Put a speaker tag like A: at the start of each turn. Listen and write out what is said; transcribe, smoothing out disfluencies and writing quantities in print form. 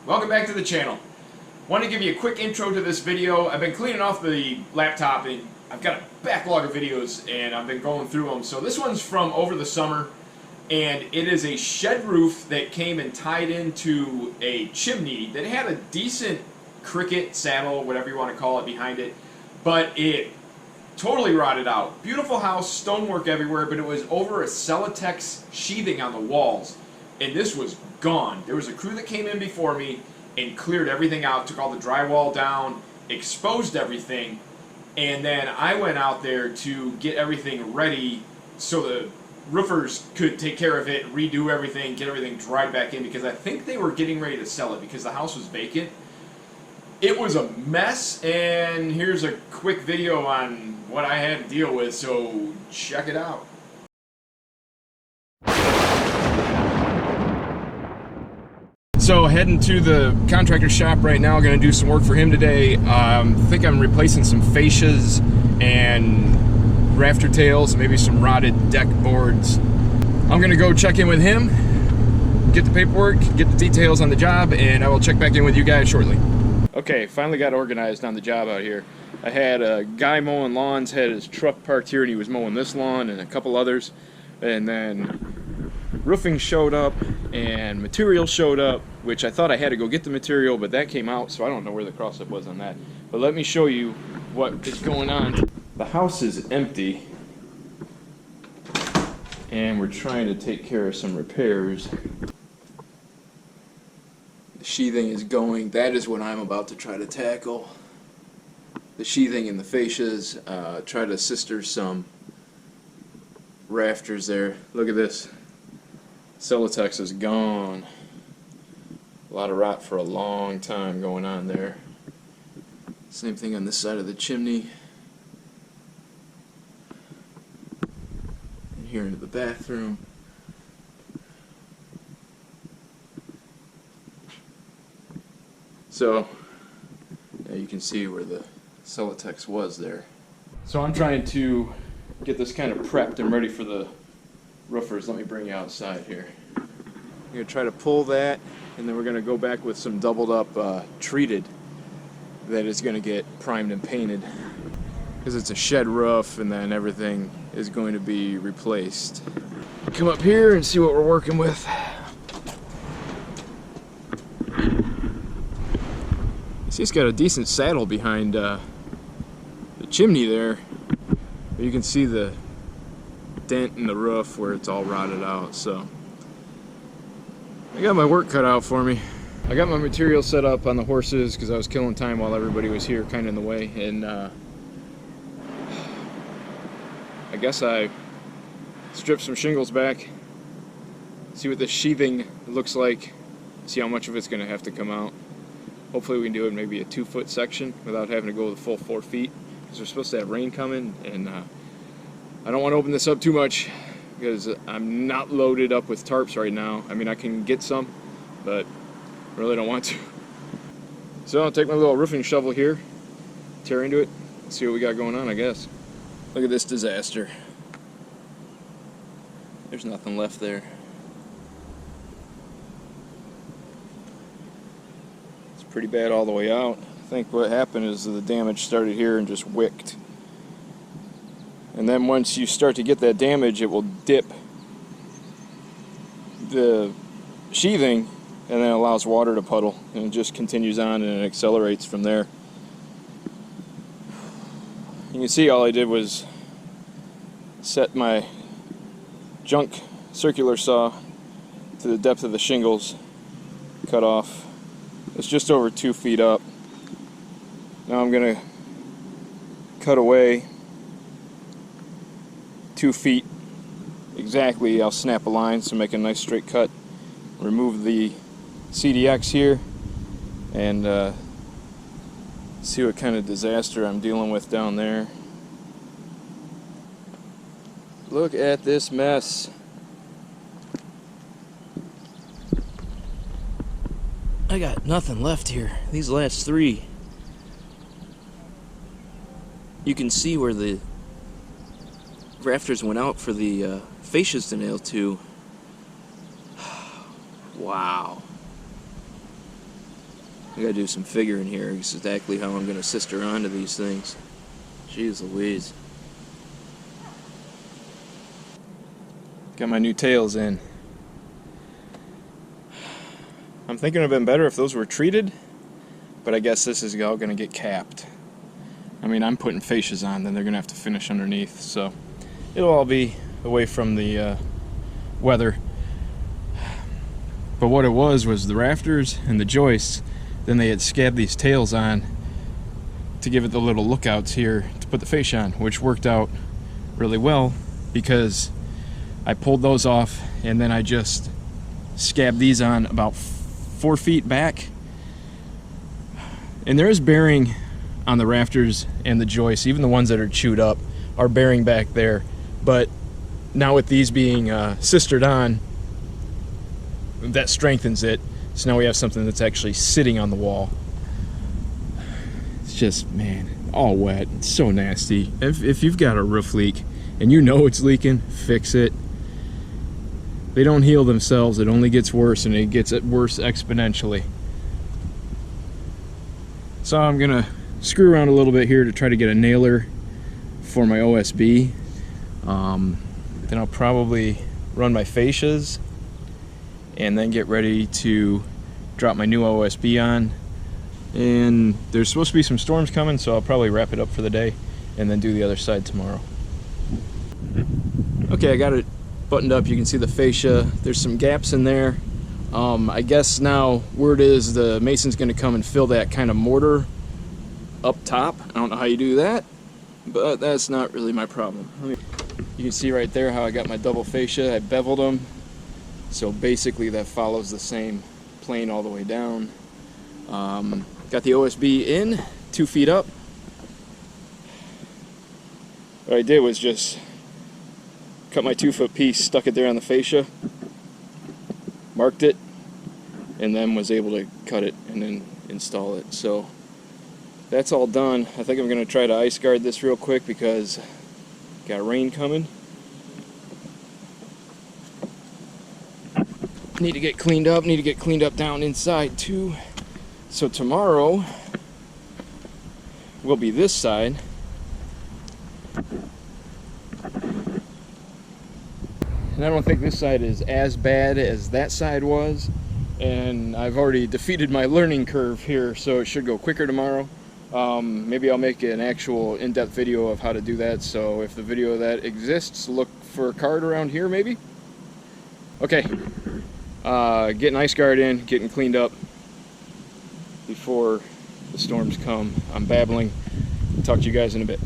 A: Welcome back to the channel. Want to give you a quick intro to this video. I've been cleaning off the laptop and I've got a backlog of videos and I've been going through them. So this one's from over the summer and it is a shed roof that came and tied into a chimney that had a decent cricket saddle, whatever you want to call it, behind it, but it totally rotted out. Beautiful house, stonework everywhere, but it was over a Celotex sheathing on the walls. And this was gone. There was a crew that came in before me and cleared everything out, took all the drywall down, exposed everything, and then I went out there to get everything ready so the roofers could take care of it, redo everything, get everything dried back in, because I think they were getting ready to sell it because the house was vacant. It was a mess, and here's a quick video on what I had to deal with, so check it out. So heading to the contractor shop right now, going to do some work for him today. I think I'm replacing some fascias and rafter tails, maybe some rotted deck boards. I'm going to go check in with him, get the paperwork, get the details on the job, and I will check back in with you guys shortly. Okay, finally got organized on the job out here. I had a guy mowing lawns, had his truck parked here, and he was mowing this lawn and a couple others, and then roofing showed up and material showed up, which I thought I had to go get the material, but that came out, so I don't know where the cross-up was on that. But let me show you what is going on. The house is empty, and we're trying to take care of some repairs. The sheathing is going. That is what I'm about to try to tackle. The sheathing and the fascias, try to sister some rafters there. Look at this. Celotex is gone. A lot of rot for a long time going on there. Same thing on this side of the chimney. And here into the bathroom. So, yeah, you can see where the Celotex was there. So I'm trying to get this kind of prepped and ready for the roofers. Let me bring you outside here. I'm going to try to pull that, and then we're going to go back with some doubled up treated that is going to get primed and painted, because it's a shed roof and then everything is going to be replaced. Come up here and see what we're working with. See, it's got a decent saddle behind the chimney there, but you can see the dent in the roof where it's all rotted out. So I got my work cut out for me. I got my material set up on the horses because I was killing time while everybody was here kind of in the way, and I guess I stripped some shingles back, see what the sheathing looks like, see how much of it's going to have to come out. Hopefully we can do it maybe a 2-foot section without having to go the full 4 feet, because we're supposed to have rain coming, and I don't want to open this up too much because I'm not loaded up with tarps right now. I mean, I can get some, but I really don't want to. So I'll take my little roofing shovel here, tear into it, see what we got going on, I guess. Look at this disaster. There's nothing left there. It's pretty bad all the way out. I think what happened is the damage started here and just wicked. And then once you start to get that damage, it will dip the sheathing and then allows water to puddle, and it just continues on and it accelerates from there. You can see all I did was set my junk circular saw to the depth of the shingles, cut off. It's just over 2 feet up. Now I'm going to cut away 2 feet exactly. I'll snap a line so make a nice straight cut, remove the CDX here, and see what kind of disaster I'm dealing with down there. Look at this mess. I got nothing left here. These last 3, you can see where the rafters went out for the fascias to nail to. Wow.
B: I gotta do some figuring here. Exactly how I'm gonna sister onto these things. Jeez Louise. Got my new tails in. I'm thinking it would have been better if those were treated, but I guess this is all gonna get capped. I mean, I'm putting fascias on, then they're gonna have to finish underneath, so it'll all be away from the weather. But what it was the rafters and the joists, then they had scabbed these tails on to give it the little lookouts here to put the fascia on, which worked out really well because I pulled those off and then I just scabbed these on about 4 feet back. And there is bearing on the rafters and the joists, even the ones that are chewed up are bearing back there. But now with these being sistered on, that strengthens it. So now we have something that's actually sitting on the wall. It's just, man, all wet. It's so nasty. If you've got a roof leak and you know it's leaking, fix it. They don't heal themselves. It only gets worse, and it gets worse exponentially. So I'm gonna screw around a little bit here to try to get a nailer for my OSB. Then I'll probably run my fascias and then get ready to drop my new OSB on. And there's supposed to be some storms coming, so I'll probably wrap it up for the day and then do the other side tomorrow. Okay, I got it buttoned up. You can see the fascia. There's some gaps in there. I guess now word is the mason's going to come and fill that kind of mortar up top. I don't know how you do that, but that's not really my problem. You can see right there how I got my double fascia. I beveled them, so basically that follows the same plane all the way down. Got the OSB in 2 feet up. What I did was just cut my 2-foot piece, stuck it there on the fascia, marked it, and then was able to cut it and then install it. So that's all done. I think I'm going to try to ice guard this real quick because got rain coming. Need to get cleaned up down inside too. So tomorrow will be this side. And I don't think this side is as bad as that side was. And I've already defeated my learning curve here, so it should go quicker tomorrow. Maybe I'll make an actual in-depth video of how to do that. So if the video of that exists, look for a card around here maybe. Okay, getting ice guard in, getting cleaned up before the storms come. I'm babbling. Talk to you guys in a bit.